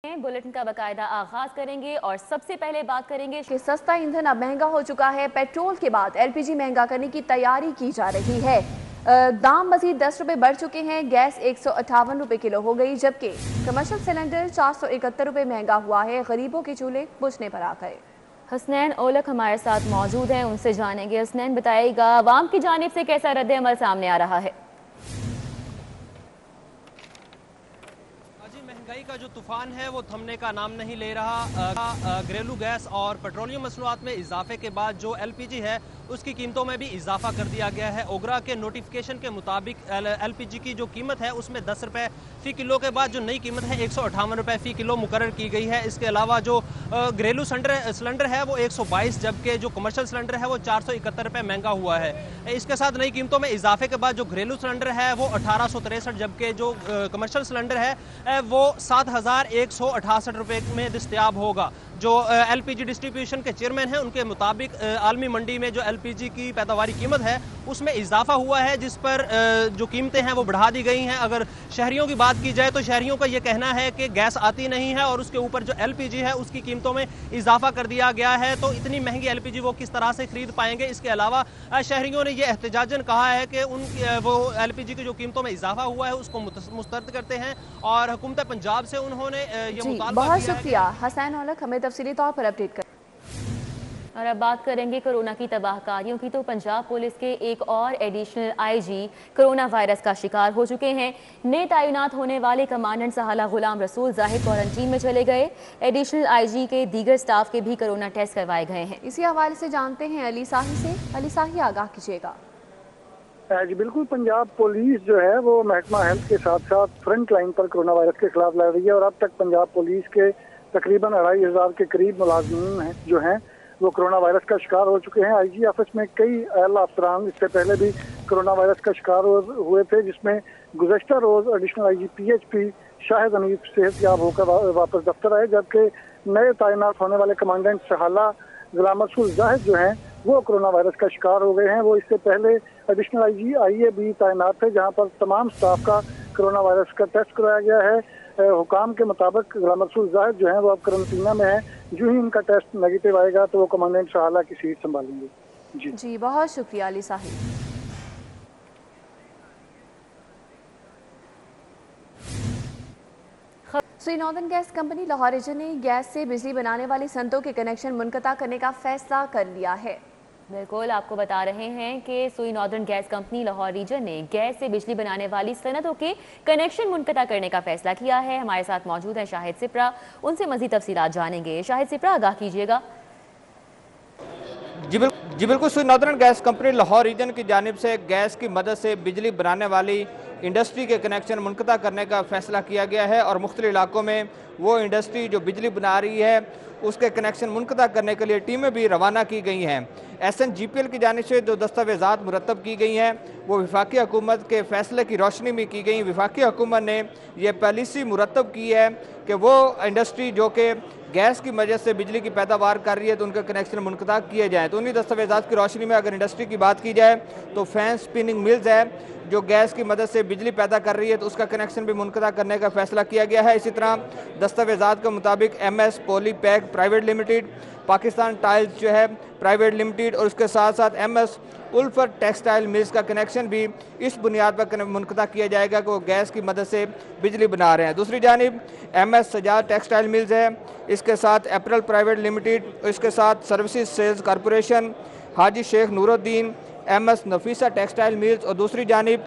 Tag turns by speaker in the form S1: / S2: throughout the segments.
S1: Bulletin का बाकायदा आगाज करेंगे और सबसे पहले बात करेंगे कि सस्ता ईंधन अब महंगा हो चुका है। पेट्रोल के बाद एलपीजी महंगा करने की तैयारी की जा रही है। दाम मजीद 10 रुपए बढ़ चुके हैं। गैस 158 रुपए किलो हो गई, जबकि कमर्शियल सिलेंडर 471 रुपए महंगा हुआ है। गरीबों के चूल्हे बुझने पर आ गए। हसनैन ओलक हमारे साथ मौजूद हैं, उनसे जानेंगे। हसनैन, बताइएगा अवाम की जानिब से कैसा रद्द अमल सामने आ रहा है?
S2: महंगाई का जो तूफान है वो थमने का नाम नहीं ले रहा। घरेलू गैस और पेट्रोलियम मसनूआत में इजाफे के बाद जो एलपीजी है उसकी कीमतों में भी इजाफा कर दिया गया है। ओगरा के नोटिफिकेशन के मुताबिक एलपीजी की जो कीमत है उसमें 10 रुपये फ़ी किलो के बाद जो नई कीमत है 158 रुपये फ़ी किलो मुकर्रर की गई है। इसके अलावा जो घरेलू सिलेंडर है वो 122, जबकि जो कमर्शियल सिलेंडर है वो 471 रुपये महंगा हुआ है। इसके साथ नई कीमतों में इजाफे के बाद जो घरेलू सिलेंडर है वो 1863, जबकि जो कमर्शियल सिलेंडर है वो 7168 रुपये में दस्तयाब होगा। जो एलपीजी डिस्ट्रीब्यूशन के चेयरमैन हैं उनके मुताबिक आलमी मंडी में जो एलपीजी की पैदावारी कीमत है उसमें इजाफा हुआ है, जिस पर जो कीमतें हैं वो बढ़ा दी गई हैं। अगर शहरियों की बात की जाए तो शहरियों का ये कहना है कि गैस आती नहीं है और उसके ऊपर जो एलपीजी है उसकी कीमतों में इजाफा कर दिया गया है, तो इतनी महंगी एलपीजी वो किस तरह से खरीद पाएंगे। इसके अलावा शहरियों ने यह एहतजाजन कहा है कि वो एलपीजी की जो कीमतों में इजाफा हुआ है उसको मुस्तरद करते हैं और हुकूमत पंजाब से उन्होंने ये मुतालबा
S1: बहुत शुक्रिया हसनैन ओलक, हमें तफसीली तौर पर अपडेट कर। और अब बात करेंगे कोरोना की तबाहकारियों की। तो पंजाब पुलिस के एक और एडिशनल आईजी कोरोना वायरस का शिकार हो चुके हैं। नए तैनात होने वाले कमांडेंट सहाला गुलाम रसूल जाहिर क्वारंटीन में चले गए। एडिशनल आईजी के दीगर स्टाफ के भी कोरोना टेस्ट करवाए गए हैं। इसी हवाले से जानते हैं अली साही से। अली साही, आगाह कीजिएगा।
S3: जी बिल्कुल, पंजाब पुलिस जो है वो महकमा हेल्थ के साथ साथ फ्रंट लाइन पर कोरोना वायरस के खिलाफ लड़ रही है और अब तक पंजाब पुलिस के तकरीबन 2500 के करीब मुलाजिमीन जो हैं वो कोरोना वायरस का शिकार हो चुके हैं। आईजी ऑफिस में कई आला अफसरान इससे पहले भी कोरोना वायरस का शिकार हुए थे, जिसमें गुज़श्ता रोज additional IG PHP Shahid Hanif सेहतयाब होकर वापस दफ्तर आए, जबकि नए तैनात होने वाले कमांडेंट सहाला गुलाम रसूल जाहिद जो हैं वो कोरोना वायरस का शिकार हो गए हैं। वो इससे पहले एडिशनल आईजी आईए भी तैनात थे, जहां पर तमाम स्टाफ का कोरोना वायरस का टेस्ट कराया गया है। हुकाम के मुताबिक गुलाम रसूल जाहिद जो हैं वो अब क्वारंटीना में है। जो ही उनका टेस्ट नेगेटिव आएगा तो वो कमांडेंट सहाला की सीट संभालेंगे।
S1: जी बहुत शुक्रिया Ali Sahib. Shri northern gas company Lahore region ने गैस से बिजली बनाने वाली सनतों के कनेक्शन मुनक़ता करने का फैसला कर लिया है। बिल्कुल, आपको बता रहे हैं कि Sui northern gas company Lahore region ने गैस से बिजली बनाने वाली सनतों के कनेक्शन मुनक़ता करने का फैसला किया है। हमारे साथ मौजूद है शाहिद सिप्रा, उनसे मज़ीद तफसीलात जानेंगे। शाहिद सिप्रा, आगाह कीजिएगा।
S4: जी बिल्कुल, Sui northern gas company Lahore region की जानिब से गैस की मदद से बिजली बनाने वाली इंडस्ट्री के कनेक्शन मुनक़ता करने का फैसला किया गया है और मुख्तलिफ इलाकों में वो इंडस्ट्री जो बिजली बना रही है उसके कनेक्शन मुनक़ता करने के लिए टीमें भी रवाना की गई हैं। SNGPL की जानिब से जो दस्तावेज़ात मुरतब की गई हैं वो वफाकी हुकूमत के फैसले की रोशनी में की गई। वफाकी हुकूमत ने यह पॉलिसी मुरतब की है कि वो इंडस्ट्री जो कि गैस की वजह से बिजली की पैदावार कर रही है तो उनके कनेक्शन मुनक़ता किए जाएँ। तो उन्हीं दस्तावेज़ात की रोशनी में अगर इंडस्ट्री की बात की जाए तो फैन स्पिनिंग मिल्स है जो गैस की मदद से बिजली पैदा कर रही है तो उसका कनेक्शन भी मुनक़ता करने का फैसला किया गया है। इसी तरह दस्तावेज़ात के मुताबिक MS polypack private limited, Pakistan tiles जो है प्राइवेट लिमिटेड और उसके साथ साथ MS उल्फर टेक्सटाइल मिल्स का कनेक्शन भी इस बुनियाद पर मुनक़ता किया जाएगा कि वो गैस की मदद से बिजली बना रहे हैं। दूसरी जानिब MS सजाद टेक्सटाइल मिल्स है, इसके साथ एप्रल प्राइवेट लिमिटेड, इसके साथ services sales corporation, Haji Sheikh Nooruddin, MS Nafisa textile mills और दूसरी जानिब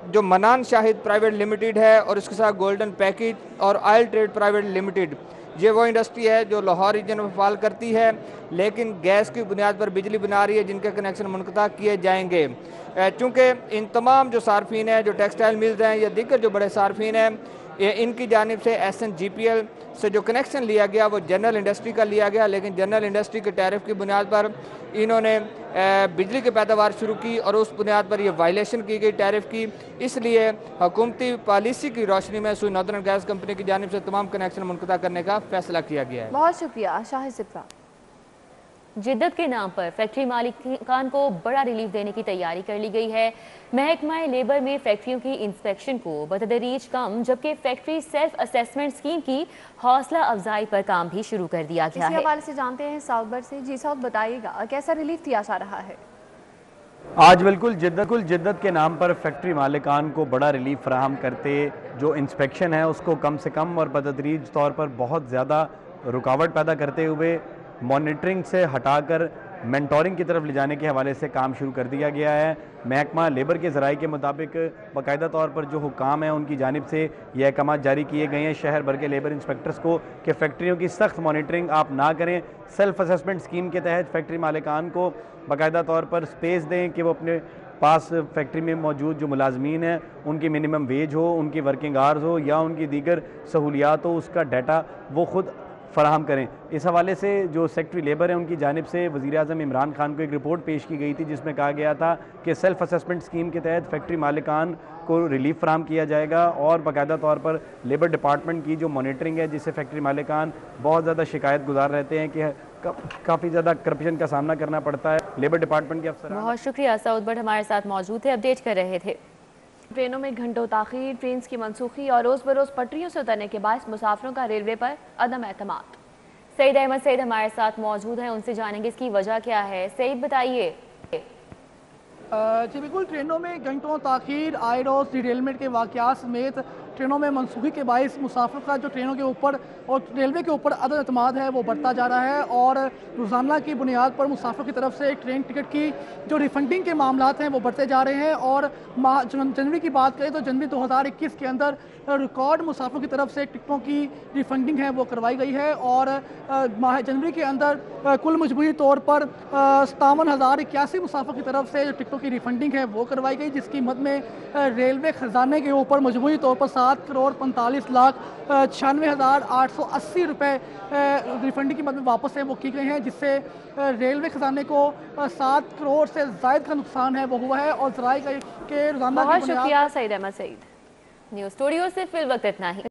S4: जो मनान शाहिद प्राइवेट लिमिटेड है और इसके साथ गोल्डन पैकेज और ऑयल ट्रेड प्राइवेट लिमिटेड। ये वो इंडस्ट्री है जो लाहौर रीजन में फाल करती है लेकिन गैस की बुनियाद पर बिजली बना रही है, जिनके कनेक्शन मुनक़ता किए जाएंगे। चूँकि इन तमाम जो सार्फिन हैं जो टेक्सटाइल मिल्स हैं या दीगर जो बड़े सार्फिन हैं इनकी जानिब से SNGPL से जो कनेक्शन लिया गया वो जनरल इंडस्ट्री का लिया गया, लेकिन जनरल इंडस्ट्री के टैरिफ की बुनियाद पर इन्होंने बिजली की पैदावार शुरू की और उस बुनियाद पर यह वायलेशन की गई टैरिफ की। इसलिए हुकूमती पॉलिसी की रोशनी में सुई नॉर्दर्न गैस कंपनी की जानिब से तमाम कनेक्शन मुनक़ता करने का फैसला किया गया है।
S1: बहुत शुक्रिया शाहिद सिप्रा।
S5: जिद्दत के नाम पर फैक्ट्री मालिकान को बड़ा रिलीफ देने की तैयारी कर ली गई है। महकमा लेबर में फैक्ट्रियों की इंस्पेक्शन को बतदरीज कम, जबकि फैक्ट्री सेल्फ असेसमेंट स्कीम की हौसला अफजाई पर काम भी शुरू कर दिया गया
S1: इसी
S5: है।
S1: हवाले से जानते हैं साउथ से। जी साउथ, बताइएगा कैसा रिलीफ दिया जा रहा है?
S6: आज बिल्कुल जिद्दत के नाम पर फैक्ट्री मालिकान को बड़ा रिलीफ फराहम करते, जो इंस्पेक्शन है उसको कम से कम और बतदरीज तौर पर बहुत ज़्यादा रुकावट पैदा करते हुए मॉनिटरिंग से हटाकर मेंटोरिंग की तरफ ले जाने के हवाले से काम शुरू कर दिया गया है। महकमा लेबर के ज़राए के मुताबिक बाकायदा तौर पर जो हुकाम है उनकी जानिब से यह अहकामात जारी किए गए हैं शहर भर के लेबर इंस्पेक्टर्स को कि फैक्ट्रियों की सख्त मॉनिटरिंग आप ना करें। सेल्फ असेसमेंट स्कीम के तहत फैक्ट्री मालिकान को बाकायदा तौर पर स्पेस दें कि वो अपने पास फैक्ट्री में मौजूद जो मुलाजमीन हैं उनकी मिनिमम वेज हो, उनकी वर्किंग आवर्स हो या उनकी दीगर सहूलियात हो, उसका डाटा वो खुद फराहम करें। इस हवाले से जो सेक्रेटरी लेबर है उनकी जानिब से वज़ीर आज़म इमरान खान को एक रिपोर्ट पेश की गई थी जिसमें कहा गया था कि सेल्फ असेसमेंट स्कीम के तहत फैक्ट्री मालिकान को रिलीफ फराहम किया जाएगा और बाकायदा तौर पर लेबर डिपार्टमेंट की जो मॉनिटरिंग है, जिससे फैक्ट्री मालिकान बहुत ज़्यादा शिकायत गुजार रहते हैं कि काफ़ी ज़्यादा करप्शन का सामना करना पड़ता है। लेबर डिपार्टमेंट के अफसर
S5: बहुत शुक्रिया, सऊद भट्ट हमारे साथ मौजूद थे, अपडेट कर रहे थे।
S1: ट्रेनों में घंटों ताखीर, ट्रेन की मनसूखी और रोज़ बरोज़ पटरियों से उतरने के बाद मुसाफिरों का रेलवे पर अदम एतमाद। सईद अहमद सईद हमारे साथ मौजूद हैं, उनसे जानेंगे इसकी वजह क्या है। सईद बताइए।
S7: जी बिल्कुल, ट्रेनों में घंटों ताखीर, आए रोज़ डिटेलमेंट के वाक़यात समेत ट्रेनों में मनसूखी के बायस मुसाफिर का जो ट्रेनों के ऊपर और रेलवे के ऊपर अदम एतमाद है वो बढ़ता जा रहा है और रोज़ाना की बुनियाद पर मुसाफिर की तरफ से ट्रेन टिकट की जो रिफंडिंग के मामलात हैं वो बढ़ते जा रहे हैं। और जनवरी की बात करें तो जनवरी 2021 के अंदर रिकॉर्ड मुसाफिर की तरफ से टिकटों की रिफंडिंग है वो करवाई गई है और माह जनवरी के अंदर कुल मजबूरी तौर पर 57,081 मुसाफिर की तरफ से जो टिकटों की रिफंडिंग है वो करवाई गई, जिसकी मद में रेलवे खजाने के ऊपर मजबूरी तौर पर 7,45,96,880 रुपये रिफंडिंग की मद में वापस है वो की गए हैं, जिससे रेलवे खजाने को 7 करोड़ से ज़ायद का नुकसान है वो हुआ है। और ज़राए के रोज़ाना
S1: बहुत शुक्रिया सईद अहमद सईद।
S5: न्यूज़ स्टूडियो से फिल वक्त इतना ही।